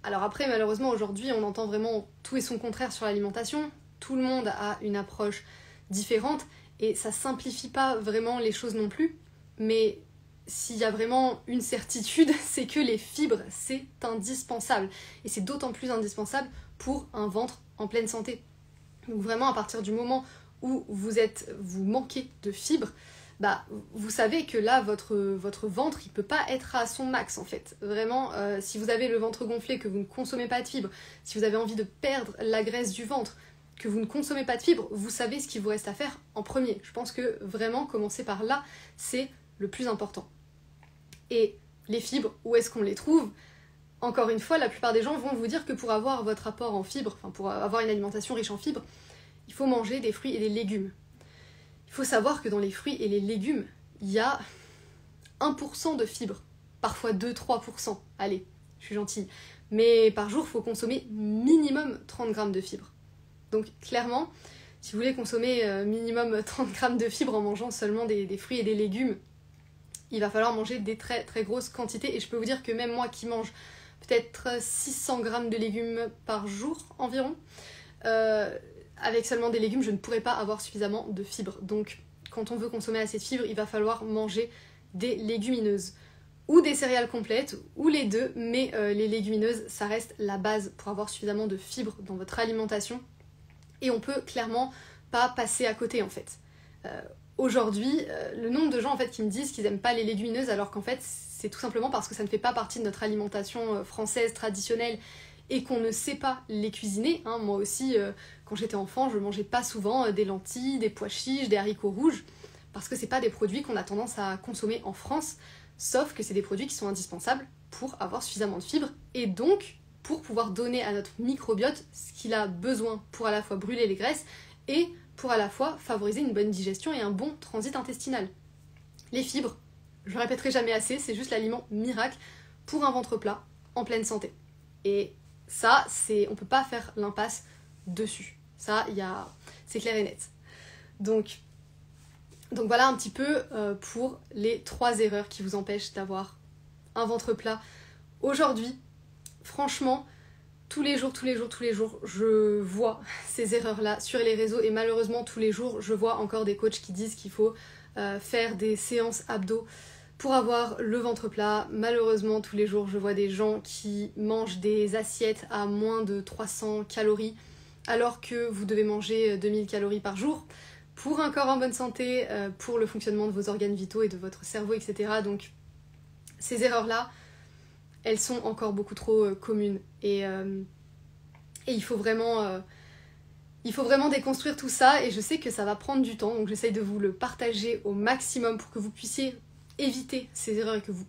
Alors après, malheureusement aujourd'hui on entend vraiment tout et son contraire sur l'alimentation, tout le monde a une approche différente et ça simplifie pas vraiment les choses non plus, mais s'il y a vraiment une certitude, c'est que les fibres, c'est indispensable. Et c'est d'autant plus indispensable pour un ventre en pleine santé. Donc vraiment, à partir du moment où vous manquez de fibres, vous savez que là, votre ventre, il peut pas être à son max en fait. Vraiment, si vous avez le ventre gonflé, que vous ne consommez pas de fibres, si vous avez envie de perdre la graisse du ventre, que vous ne consommez pas de fibres, vous savez ce qu'il vous reste à faire en premier. Je pense que vraiment, commencer par là, c'est le plus important. Et les fibres, où est-ce qu'on les trouve? Encore une fois, la plupart des gens vont vous dire que pour avoir votre apport en fibres, enfin pour avoir une alimentation riche en fibres, il faut manger des fruits et des légumes. Il faut savoir que dans les fruits et les légumes, il y a 1% de fibres, parfois 2-3%, allez, je suis gentille. Mais par jour, il faut consommer minimum 30 grammes de fibres. Donc clairement, si vous voulez consommer minimum 30 grammes de fibres en mangeant seulement des fruits et des légumes, il va falloir manger des très grosses quantités. Et je peux vous dire que même moi qui mange peut-être 600 grammes de légumes par jour environ, avec seulement des légumes, je ne pourrais pas avoir suffisamment de fibres. Donc quand on veut consommer assez de fibres, il va falloir manger des légumineuses. Ou des céréales complètes, ou les deux, mais les légumineuses, ça reste la base pour avoir suffisamment de fibres dans votre alimentation. Et on peut clairement pas passer à côté en fait. Aujourd'hui, le nombre de gens en fait qui me disent qu'ils aiment pas les légumineuses alors qu'en fait c'est tout simplement parce que ça ne fait pas partie de notre alimentation française traditionnelle et qu'on ne sait pas les cuisiner. Hein. Moi aussi, quand j'étais enfant, je mangeais pas souvent des lentilles, des pois chiches, des haricots rouges parce que c'est pas des produits qu'on a tendance à consommer en France, sauf que c'est des produits qui sont indispensables pour avoir suffisamment de fibres et donc pour pouvoir donner à notre microbiote ce qu'il a besoin pour à la fois brûler les graisses et pour à la fois favoriser une bonne digestion et un bon transit intestinal. Les fibres, je le répéterai jamais assez, c'est juste l'aliment miracle pour un ventre plat en pleine santé. Et ça, on peut pas faire l'impasse dessus. Ça, c'est clair et net. Donc voilà un petit peu pour les 3 erreurs qui vous empêchent d'avoir un ventre plat aujourd'hui. Franchement, tous les jours, je vois ces erreurs-là sur les réseaux et malheureusement, tous les jours, je vois encore des coachs qui disent qu'il faut faire des séances abdos pour avoir le ventre plat. Malheureusement, tous les jours, je vois des gens qui mangent des assiettes à moins de 300 calories alors que vous devez manger 2000 calories par jour pour un corps en bonne santé, pour le fonctionnement de vos organes vitaux et de votre cerveau, etc. Donc, ces erreurs-là, elles sont encore beaucoup trop communes et il faut vraiment déconstruire tout ça et je sais que ça va prendre du temps donc j'essaye de vous le partager au maximum pour que vous puissiez éviter ces erreurs et que vous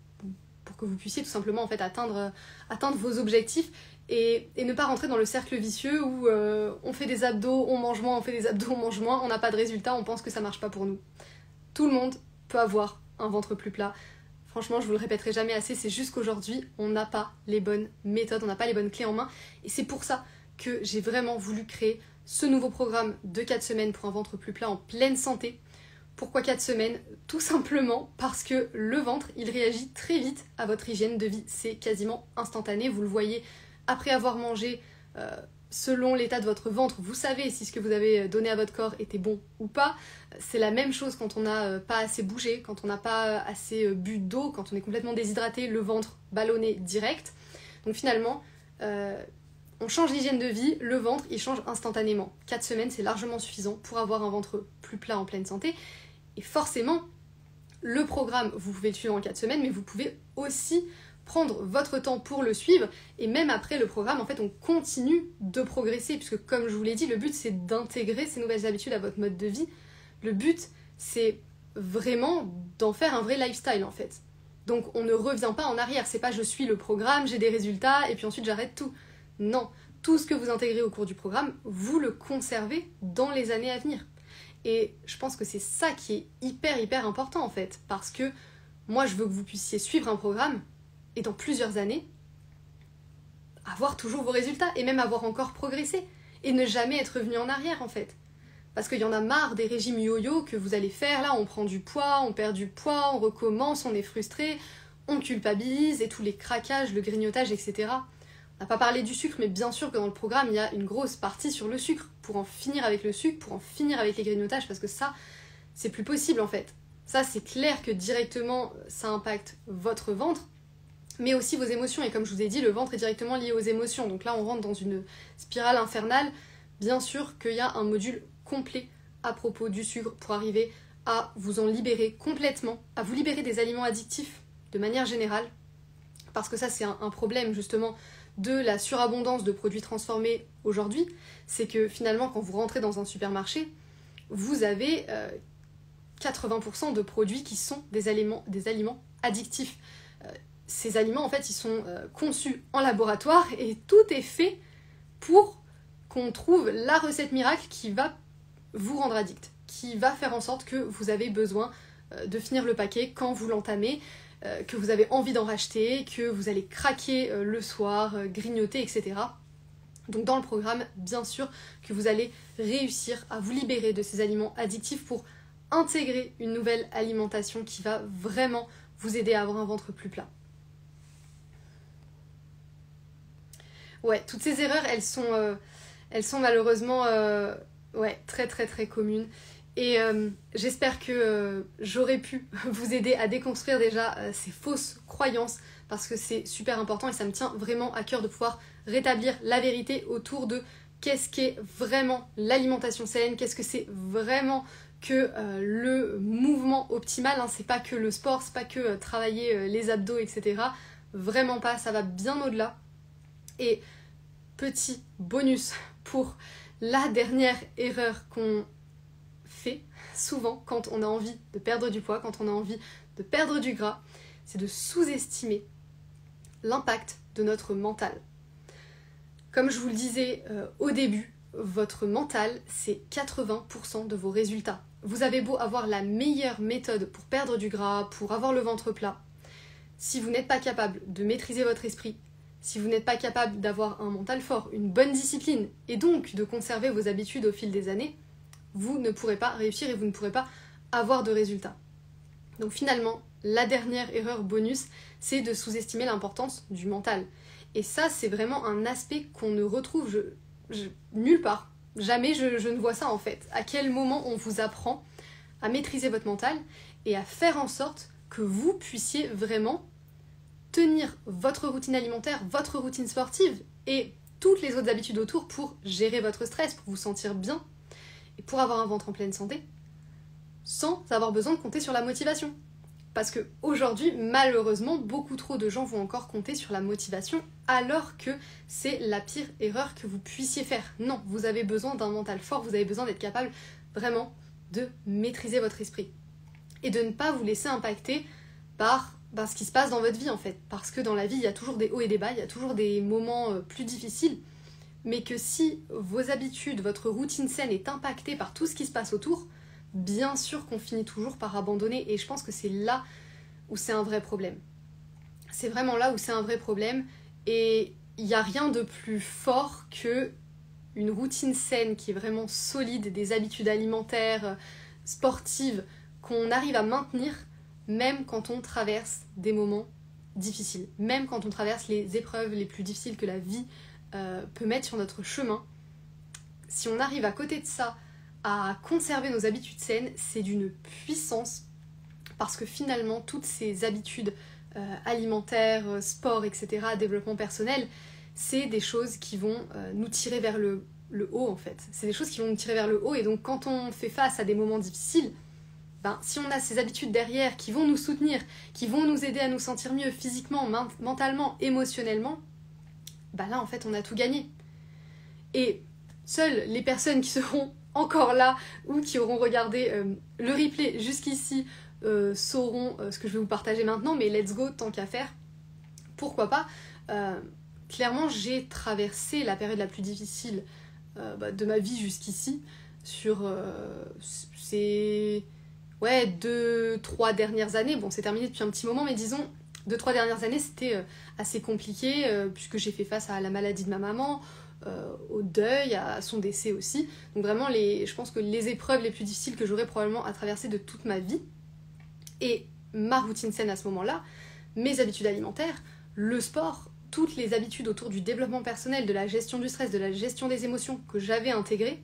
pour que vous puissiez tout simplement en fait atteindre vos objectifs et ne pas rentrer dans le cercle vicieux où on fait des abdos, on mange moins, on fait des abdos, on mange moins, on n'a pas de résultat, on pense que ça marche pas pour nous. Tout le monde peut avoir un ventre plus plat. Franchement, je vous le répéterai jamais assez, c'est juste qu'aujourd'hui, on n'a pas les bonnes méthodes, on n'a pas les bonnes clés en main. Et c'est pour ça que j'ai vraiment voulu créer ce nouveau programme de 4 semaines pour un ventre plus plat en pleine santé. Pourquoi 4 semaines? Tout simplement parce que le ventre, il réagit très vite à votre hygiène de vie. C'est quasiment instantané, vous le voyez après avoir mangé, selon l'état de votre ventre, vous savez si ce que vous avez donné à votre corps était bon ou pas. C'est la même chose quand on n'a pas assez bougé, quand on n'a pas assez bu d'eau, quand on est complètement déshydraté, le ventre ballonné direct. Donc finalement, on change l'hygiène de vie, le ventre il change instantanément. 4 semaines c'est largement suffisant pour avoir un ventre plus plat en pleine santé. Et forcément, le programme, vous pouvez le suivre en 4 semaines, mais vous pouvez aussi prendre votre temps pour le suivre, et même après le programme, en fait, on continue de progresser, puisque comme je vous l'ai dit, le but c'est d'intégrer ces nouvelles habitudes à votre mode de vie. Le but, c'est vraiment d'en faire un vrai lifestyle, en fait. Donc on ne revient pas en arrière, c'est pas je suis le programme, j'ai des résultats, et puis ensuite j'arrête tout. Non, tout ce que vous intégrez au cours du programme, vous le conservez dans les années à venir. Et je pense que c'est ça qui est hyper important, en fait, parce que moi, je veux que vous puissiez suivre un programme, et dans plusieurs années, avoir toujours vos résultats, et même avoir encore progressé, et ne jamais être revenu en arrière en fait. Parce qu'il y en a marre des régimes yo-yo que vous allez faire, là on prend du poids, on perd du poids, on recommence, on est frustré, on culpabilise, et tous les craquages, le grignotage, etc. On n'a pas parlé du sucre, mais bien sûr que dans le programme, il y a une grosse partie sur le sucre, pour en finir avec le sucre, pour en finir avec les grignotages, parce que ça, c'est plus possible en fait. Ça, c'est clair que directement, ça impacte votre ventre, mais aussi vos émotions, et comme je vous ai dit, le ventre est directement lié aux émotions, donc là on rentre dans une spirale infernale. Bien sûr qu'il y a un module complet à propos du sucre pour arriver à vous en libérer complètement, à vous libérer des aliments addictifs de manière générale, parce que ça c'est un problème justement de la surabondance de produits transformés aujourd'hui, c'est que finalement quand vous rentrez dans un supermarché, vous avez 80% de produits qui sont des aliments addictifs. Ces aliments, en fait, ils sont conçus en laboratoire et tout est fait pour qu'on trouve la recette miracle qui va vous rendre addict, qui va faire en sorte que vous avez besoin de finir le paquet quand vous l'entamez, que vous avez envie d'en racheter, que vous allez craquer le soir, grignoter, etc. Donc dans le programme, bien sûr que vous allez réussir à vous libérer de ces aliments addictifs pour intégrer une nouvelle alimentation qui va vraiment vous aider à avoir un ventre plus plat. Ouais, toutes ces erreurs, elles sont malheureusement très communes. Et j'espère que j'aurai pu vous aider à déconstruire déjà ces fausses croyances, parce que c'est super important et ça me tient vraiment à cœur de pouvoir rétablir la vérité autour de qu'est-ce qu'est vraiment l'alimentation saine, qu'est-ce que c'est vraiment que le mouvement optimal, hein. C'est pas que le sport, c'est pas que travailler les abdos, etc. Vraiment pas, ça va bien au-delà. Et petit bonus pour la dernière erreur qu'on fait souvent quand on a envie de perdre du poids, quand on a envie de perdre du gras, c'est de sous-estimer l'impact de notre mental. Comme je vous le disais au début, votre mental, c'est 80% de vos résultats. Vous avez beau avoir la meilleure méthode pour perdre du gras, pour avoir le ventre plat, si vous n'êtes pas capable de maîtriser votre esprit, si vous n'êtes pas capable d'avoir un mental fort, une bonne discipline, et donc de conserver vos habitudes au fil des années, vous ne pourrez pas réussir et vous ne pourrez pas avoir de résultats. Donc finalement, la dernière erreur bonus, c'est de sous-estimer l'importance du mental. Et ça, c'est vraiment un aspect qu'on ne retrouve nulle part. Jamais je ne vois ça en fait. À quel moment on vous apprend à maîtriser votre mental et à faire en sorte que vous puissiez vraiment tenir votre routine alimentaire, votre routine sportive et toutes les autres habitudes autour pour gérer votre stress, pour vous sentir bien et pour avoir un ventre en pleine santé, sans avoir besoin de compter sur la motivation. Parce qu'aujourd'hui, malheureusement, beaucoup trop de gens vont encore compter sur la motivation, alors que c'est la pire erreur que vous puissiez faire. Non, vous avez besoin d'un mental fort, vous avez besoin d'être capable vraiment de maîtriser votre esprit. Et de ne pas vous laisser impacter par ce qui se passe dans votre vie en fait. Parce que dans la vie, il y a toujours des hauts et des bas, il y a toujours des moments plus difficiles. Mais que si vos habitudes, votre routine saine est impactée par tout ce qui se passe autour, bien sûr qu'on finit toujours par abandonner. Et je pense que c'est là où c'est un vrai problème. C'est vraiment là où c'est un vrai problème. Et il n'y a rien de plus fort que une routine saine qui est vraiment solide, des habitudes alimentaires, sportives, qu'on arrive à maintenir même quand on traverse des moments difficiles. Même quand on traverse les épreuves les plus difficiles que la vie peut mettre sur notre chemin. Si on arrive à côté de ça à conserver nos habitudes saines, c'est d'une puissance parce que finalement toutes ces habitudes alimentaires, sport, etc., développement personnel, c'est des choses qui vont nous tirer vers le haut en fait. C'est des choses qui vont nous tirer vers le haut et donc quand on fait face à des moments difficiles, si on a ces habitudes derrière qui vont nous soutenir, qui vont nous aider à nous sentir mieux physiquement, mentalement, émotionnellement, là en fait on a tout gagné. Et seules les personnes qui seront encore là ou qui auront regardé le replay jusqu'ici sauront ce que je vais vous partager maintenant, mais let's go, tant qu'à faire, pourquoi pas. Clairement j'ai traversé la période la plus difficile de ma vie jusqu'ici sur ces 2-3 dernières années. Bon, c'est terminé depuis un petit moment, mais disons 2-3 dernières années c'était assez compliqué puisque j'ai fait face à la maladie de ma maman, au deuil, à son décès aussi. Donc vraiment je pense que les épreuves les plus difficiles que j'aurais probablement à traverser de toute ma vie. Et ma routine saine à ce moment-là, mes habitudes alimentaires, le sport, toutes les habitudes autour du développement personnel, de la gestion du stress, de la gestion des émotions que j'avais intégrées,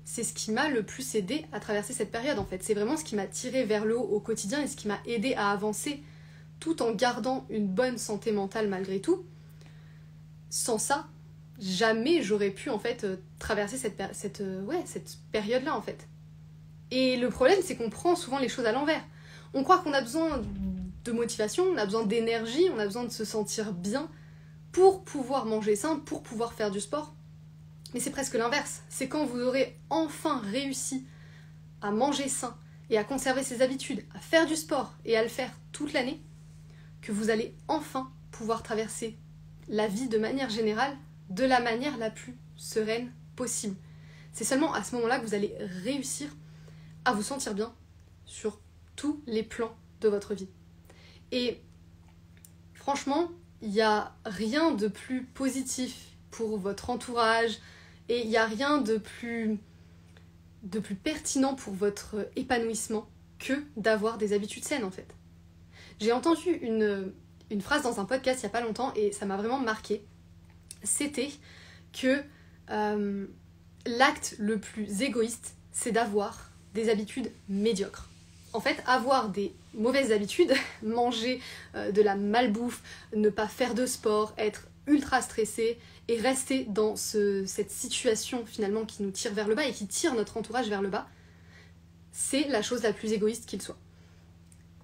c'est ce qui m'a le plus aidé à traverser cette période en fait. C'est vraiment ce qui m'a tiré vers le haut au quotidien et ce qui m'a aidé à avancer tout en gardant une bonne santé mentale malgré tout. Sans ça, jamais j'aurais pu en fait traverser cette période-là en fait. Et le problème c'est qu'on prend souvent les choses à l'envers. On croit qu'on a besoin de motivation, on a besoin d'énergie, on a besoin de se sentir bien pour pouvoir manger sain, pour pouvoir faire du sport. Mais c'est presque l'inverse. C'est quand vous aurez enfin réussi à manger sain et à conserver ses habitudes, à faire du sport et à le faire toute l'année, que vous allez enfin pouvoir traverser la vie de manière générale de la manière la plus sereine possible. C'est seulement à ce moment-là que vous allez réussir à vous sentir bien sur tous les plans de votre vie. Et franchement, il n'y a rien de plus positif pour votre entourage et il n'y a rien de plus pertinent pour votre épanouissement que d'avoir des habitudes saines en fait. J'ai entendu une phrase dans un podcast il n'y a pas longtemps et ça m'a vraiment marqué. C'était que l'acte le plus égoïste, c'est d'avoir des habitudes médiocres. En fait, avoir des mauvaises habitudes, manger de la malbouffe, ne pas faire de sport, être ultra stressé et rester dans cette situation finalement qui nous tire vers le bas et qui tire notre entourage vers le bas, c'est la chose la plus égoïste qu'il soit.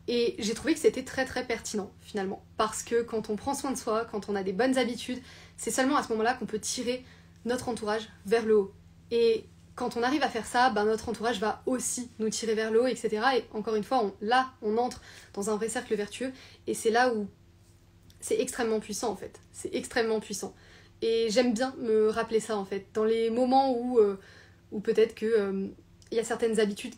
Et j'ai trouvé que c'était très très pertinent finalement, parce que quand on prend soin de soi, quand on a des bonnes habitudes, c'est seulement à ce moment-là qu'on peut tirer notre entourage vers le haut. Et quand on arrive à faire ça, notre entourage va aussi nous tirer vers le haut, etc. Et encore une fois, on entre dans un vrai cercle vertueux, et c'est là où c'est extrêmement puissant en fait. C'est extrêmement puissant. Et j'aime bien me rappeler ça en fait, dans les moments où peut-être que y a certaines habitudes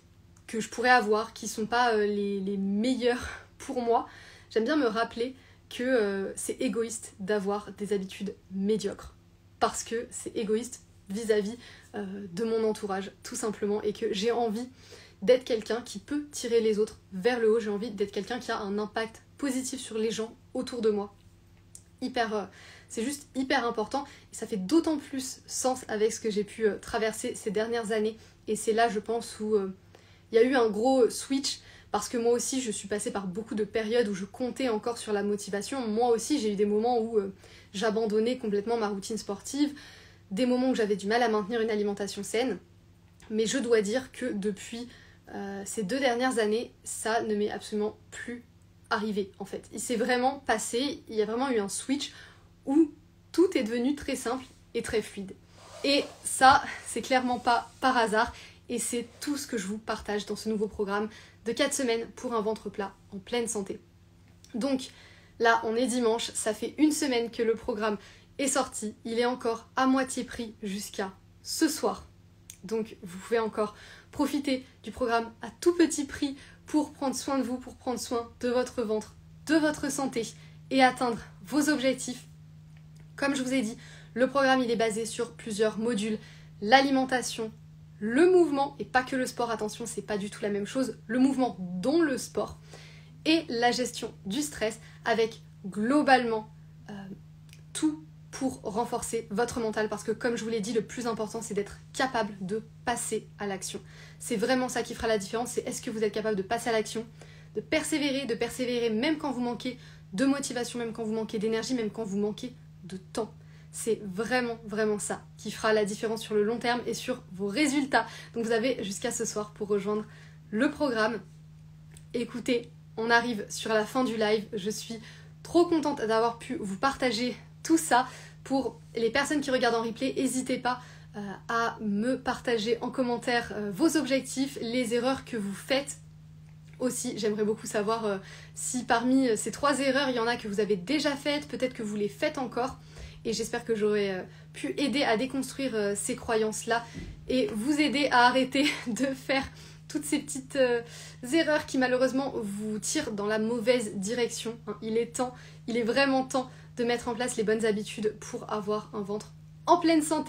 que je pourrais avoir qui sont pas les meilleures pour moi. J'aime bien me rappeler que c'est égoïste d'avoir des habitudes médiocres. Parce que c'est égoïste vis-à-vis de mon entourage, tout simplement. Et que j'ai envie d'être quelqu'un qui peut tirer les autres vers le haut. J'ai envie d'être quelqu'un qui a un impact positif sur les gens autour de moi. C'est juste hyper important. Et ça fait d'autant plus sens avec ce que j'ai pu traverser ces dernières années. Et c'est là, je pense, où il y a eu un gros switch. Parce que moi aussi, je suis passée par beaucoup de périodes où je comptais encore sur la motivation. Moi aussi, j'ai eu des moments où j'abandonnais complètement ma routine sportive. Des moments où j'avais du mal à maintenir une alimentation saine. Mais je dois dire que depuis ces 2 dernières années, ça ne m'est absolument plus arrivé en fait. Il s'est vraiment passé, il y a vraiment eu un switch où tout est devenu très simple et très fluide. Et ça, c'est clairement pas par hasard. Et c'est tout ce que je vous partage dans ce nouveau programme de 4 semaines pour un ventre plat en pleine santé. Donc là, on est dimanche, ça fait une semaine que le programme est sorti. Il est encore à moitié prix jusqu'à ce soir. Donc vous pouvez encore profiter du programme à tout petit prix pour prendre soin de vous, pour prendre soin de votre ventre, de votre santé et atteindre vos objectifs. Comme je vous ai dit, le programme il est basé sur plusieurs modules. L'alimentation, le mouvement, et pas que le sport, attention, c'est pas du tout la même chose, le mouvement dont le sport, et la gestion du stress avec globalement tout pour renforcer votre mental, parce que comme je vous l'ai dit, le plus important c'est d'être capable de passer à l'action. C'est vraiment ça qui fera la différence, c'est est-ce que vous êtes capable de passer à l'action, de persévérer même quand vous manquez de motivation, même quand vous manquez d'énergie, même quand vous manquez de temps. C'est vraiment ça qui fera la différence sur le long terme et sur vos résultats. Donc vous avez jusqu'à ce soir pour rejoindre le programme. Écoutez, on arrive sur la fin du live. Je suis trop contente d'avoir pu vous partager tout ça. Pour les personnes qui regardent en replay, n'hésitez pas à me partager en commentaire vos objectifs, les erreurs que vous faites. Aussi, j'aimerais beaucoup savoir si parmi ces 3 erreurs, il y en a que vous avez déjà faites, peut-être que vous les faites encore. Et j'espère que j'aurai pu aider à déconstruire ces croyances-là et vous aider à arrêter de faire toutes ces petites erreurs qui malheureusement vous tirent dans la mauvaise direction. Il est vraiment temps de mettre en place les bonnes habitudes pour avoir un ventre en pleine santé.